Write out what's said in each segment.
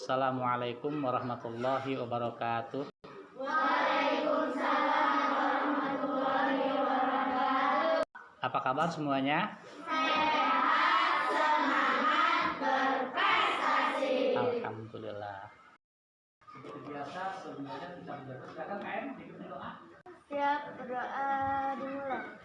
Assalamualaikum warahmatullahi wabarakatuh. Waalaikumsalam warahmatullahi wabarakatuh. Apa kabar semuanya? Sehat, semangat, berprestasi. Alhamdulillah. Seperti biasa, sebenarnya kita silakan KM ikuti doa. Siap, berdoa dimulai.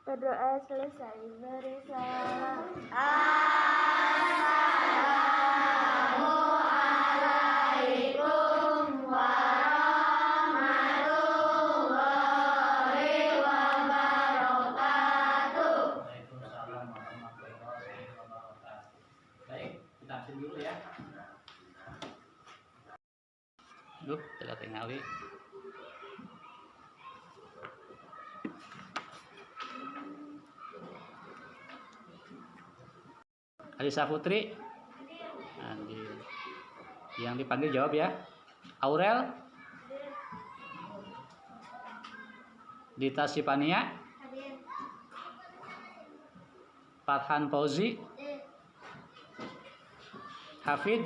Berdoa selesai, beri salam. Assalamualaikum warahmatullahi wabarakatuh. Waalaikumsalam warahmatullahi wabarakatuh. Baik, kita absen dulu ya. Kita tinggali. Alisa Putri, yang dipanggil jawab ya. Aurel, Dita Sipania, Farhan Fauzi, Hafid,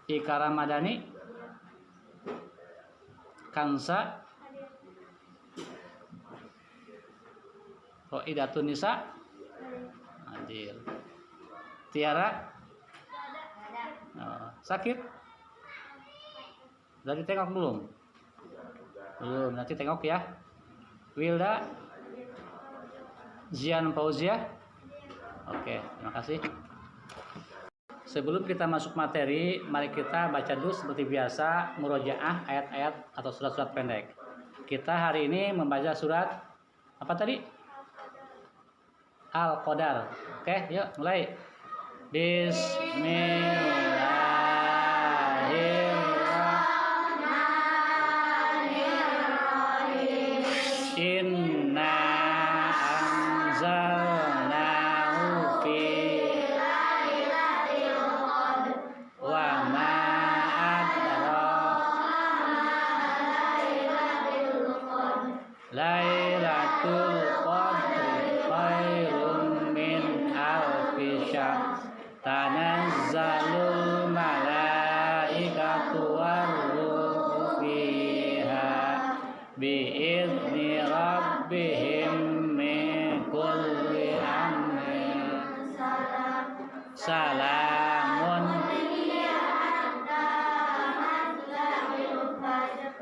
Ika Ramadhani, Kansa, Roidatun Nisa, Adil, Tiara, sakit? Udah ditengok belum? Belum, nanti tengok ya. Wilda, Zian Fauzia. Oke, terima kasih. Sebelum kita masuk materi, mari kita baca dulu seperti biasa murojaah ayat-ayat atau surat-surat pendek. Kita hari ini membaca surat apa tadi? Al-Qadar. Oke, yuk mulai. Bismillahirrahmanirrahim. Inna anzalnahu fi lailatul qadr wa ma adraka lailatul qadr khairun min alfi syahr tanazzalul malaikatu warruhu fiha biizni rabbihim min kulli amrin salamun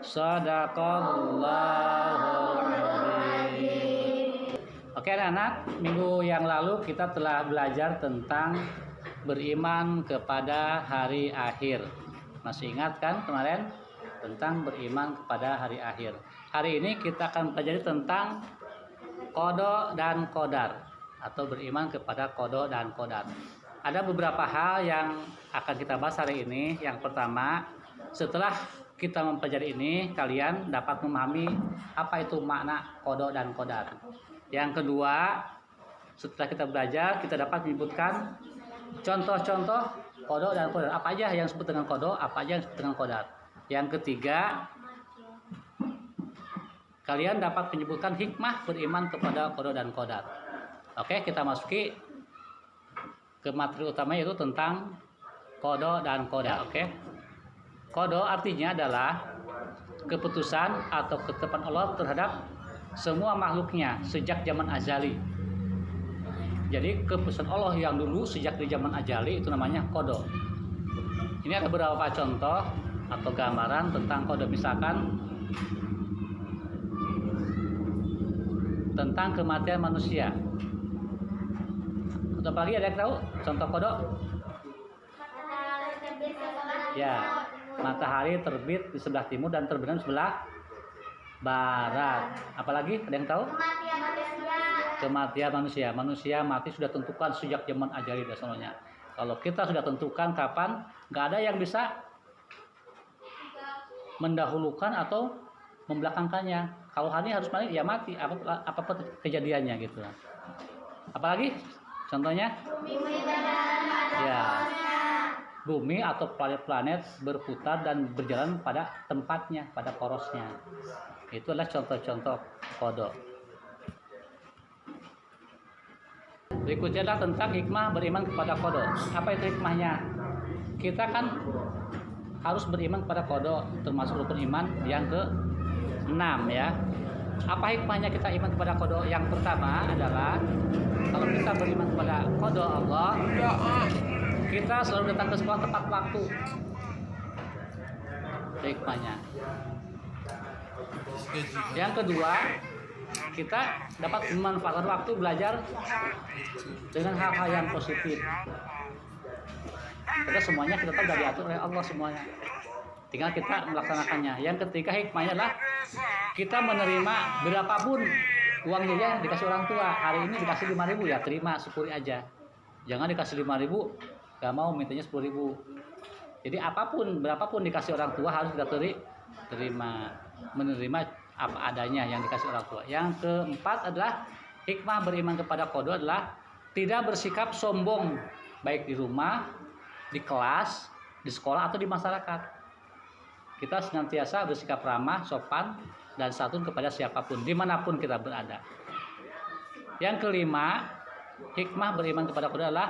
sadaqallahul azim. Oke anak-anak, minggu yang lalu kita telah belajar tentang beriman kepada hari akhir. Masih ingat kan kemarin tentang beriman kepada hari akhir. Hari ini kita akan pelajari tentang qada dan qadar atau beriman kepada qada dan qadar. Ada beberapa hal yang akan kita bahas hari ini. Yang pertama, setelah kita mempelajari ini, kalian dapat memahami apa itu makna qada dan qadar. Yang kedua, setelah kita belajar, kita dapat menyebutkan contoh-contoh qada dan qadar. Apa aja yang disebut dengan qada, apa aja yang disebut dengan qadar. Yang ketiga, kalian dapat menyebutkan hikmah beriman kepada qada dan qadar. Oke, kita masuki ke materi utama yaitu tentang qada dan qadar. Oke. Qada artinya adalah keputusan atau ketetapan Allah terhadap semua makhluknya sejak zaman azali. Jadi keputusan Allah yang dulu sejak di zaman azali itu namanya qada. Ini ada beberapa contoh atau gambaran tentang qada, misalkan tentang kematian manusia. Atau pagi ada yang tahu contoh qada? Ya, matahari terbit di sebelah timur dan terbenam di sebelah barat. Apalagi ada yang tahu? Kematian manusia. Manusia mati sudah tentukan sejak zaman azali dasarnya. Kalau kita sudah tentukan kapan, nggak ada yang bisa mendahulukan atau membelakangkannya. Kalau hari harus mati, ya mati. Apapun kejadiannya gitu. Apalagi? Contohnya? Ya, bumi atau planet-planet berputar dan berjalan pada tempatnya, pada porosnya. Itu adalah contoh-contoh qada. Berikutnya adalah tentang hikmah beriman kepada qada. Apa itu hikmahnya? Kita kan harus beriman kepada qada, termasuk rukun iman yang ke-6 ya. Apa hikmahnya kita iman kepada qada? Yang pertama adalah kalau kita beriman kepada qada Allah, kita selalu datang ke sekolah tepat waktu. Hikmahnya. Yang kedua, kita dapat memanfaatkan waktu belajar dengan hal-hal yang positif. Karena semuanya kita tahu dari diatur oleh Allah semuanya. Tinggal kita melaksanakannya. Yang ketiga hikmahnya adalah kita menerima berapapun uang jajan dikasih orang tua. Hari ini dikasih 5.000 ya terima, syukuri aja. Jangan dikasih 5.000 gak mau, mintanya 10.000. Jadi apapun, berapapun dikasih orang tua harus kita terima, menerima apa adanya yang dikasih orang tua. Yang keempat adalah hikmah beriman kepada qada adalah tidak bersikap sombong baik di rumah, di kelas, di sekolah atau di masyarakat. Kita senantiasa bersikap ramah, sopan, dan santun kepada siapapun, dimanapun kita berada. Yang kelima, hikmah beriman kepada qada adalah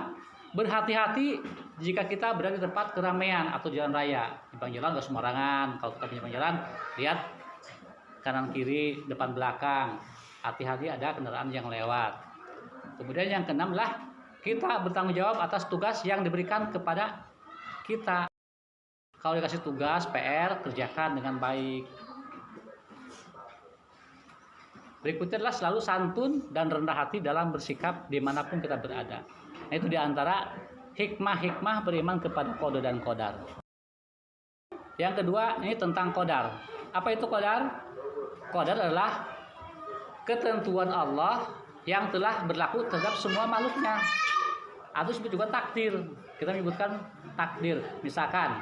berhati-hati jika kita berada di tempat keramaian atau jalan raya. Di pinggir jalan nggak sembarangan. Kalau kita punya jalan, lihat kanan kiri, depan belakang. Hati-hati ada kendaraan yang lewat. Kemudian yang keenam adalah kita bertanggung jawab atas tugas yang diberikan kepada kita. Kalau dikasih tugas PR, kerjakan dengan baik. Berikutnya adalah selalu santun dan rendah hati dalam bersikap dimanapun kita berada. Nah, itu diantara hikmah-hikmah beriman kepada qada dan qadar. Yang kedua, ini tentang qadar. Apa itu qadar? Qadar adalah ketentuan Allah yang telah berlaku terhadap semua makhluknya. Atau disebut juga takdir. Kita menyebutkan takdir. Misalkan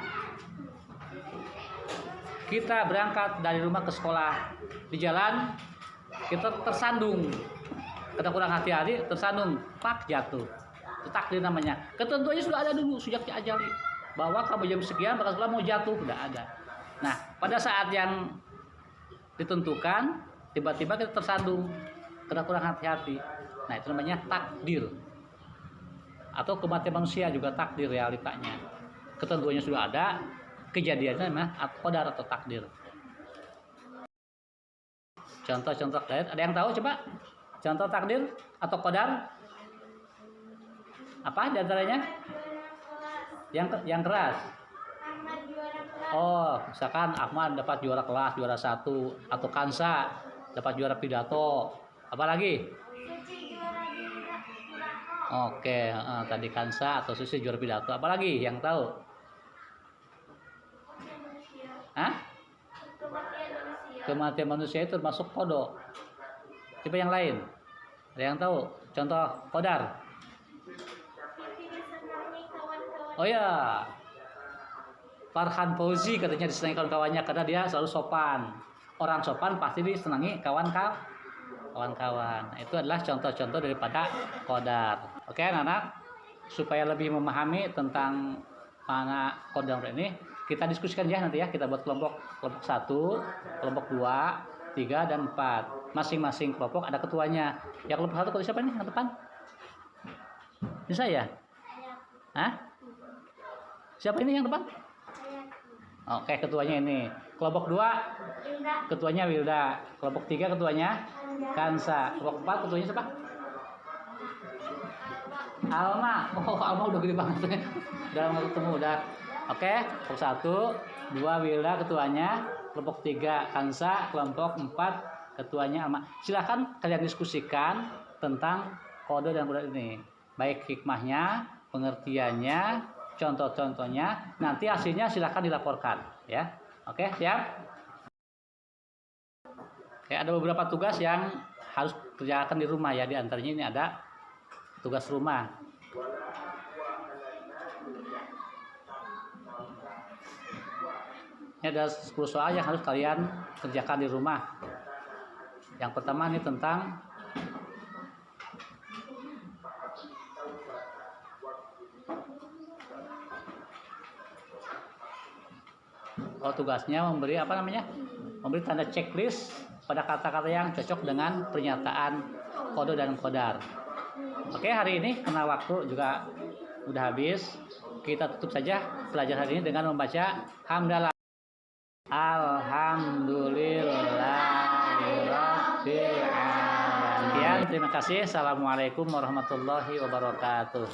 kita berangkat dari rumah ke sekolah, di jalan kita tersandung, kita kurang hati-hati, tersandung, pak jatuh. Itu takdir namanya. Ketentuannya sudah ada dulu, sejak diajali bahwa kamu jam sekian bakal sekolah mau jatuh, sudah ada. Nah, pada saat yang ditentukan, tiba-tiba kita tersandung, kita kurang hati-hati. Nah, itu namanya takdir. Atau kematian manusia juga takdir realitanya. Ketentuannya sudah ada, kejadiannya namanya qadar atau takdir. Contoh-contoh takdir, ada yang tahu coba? Contoh takdir atau qadar? Apa diantaranya? Yang keras. Oh, misalkan Ahmad dapat juara kelas, juara 1, atau Kansa dapat juara pidato. Apa lagi? Oke, tadi Kansa atau Susi juara pidato. Apa lagi yang tahu? Hah? Kematian manusia itu termasuk qada. Coba yang lain. Ada yang tahu? Contoh qadar. Oh ya, Farhan Fauzi katanya disenangi kawan-kawannya karena dia selalu sopan. Orang sopan pasti disenangi kawan-kawan. Itu adalah contoh-contoh daripada qadar. Oke, anak-anak, supaya lebih memahami tentang mana qadar ini, kita diskusikan ya nanti ya. Kita buat kelompok 1, kelompok 2, 3, dan 4. Masing-masing kelompok ada ketuanya. Ya kelompok 1 ketua siapa nih yang depan? Ini saya. Hah? Siapa ini yang depan? Oke, ketuanya ini. Kelompok 2 ketuanya Wilda. Kelompok 3 ketuanya Kansa. Kelompok 4 ketuanya siapa? Alma. Oh, Alma udah gede banget. Udah nggak ketemu udah. Oke, kelompok 1, 2 Wilda ketuanya. Kelompok 3 Kansa. Kelompok 4 ketuanya Alma. Silahkan kalian diskusikan tentang qada dan qadar ini. Baik hikmahnya, pengertiannya, contoh-contohnya, nanti hasilnya silahkan dilaporkan ya. Oke, siap? Oke, ada beberapa tugas yang harus kerjakan di rumah ya. Di antaranya ini ada tugas rumah. Ini ada 10 soal yang harus kalian kerjakan di rumah. Yang pertama ini tentang tugasnya memberi apa namanya? Memberi tanda checklist pada kata-kata yang cocok dengan pernyataan kodo dan kodar. Oke, hari ini karena waktu juga udah habis, kita tutup saja pelajaran hari ini dengan membaca hamdalah. Alhamdulillahirabbil alamin. Terima kasih. Assalamualaikum warahmatullahi wabarakatuh.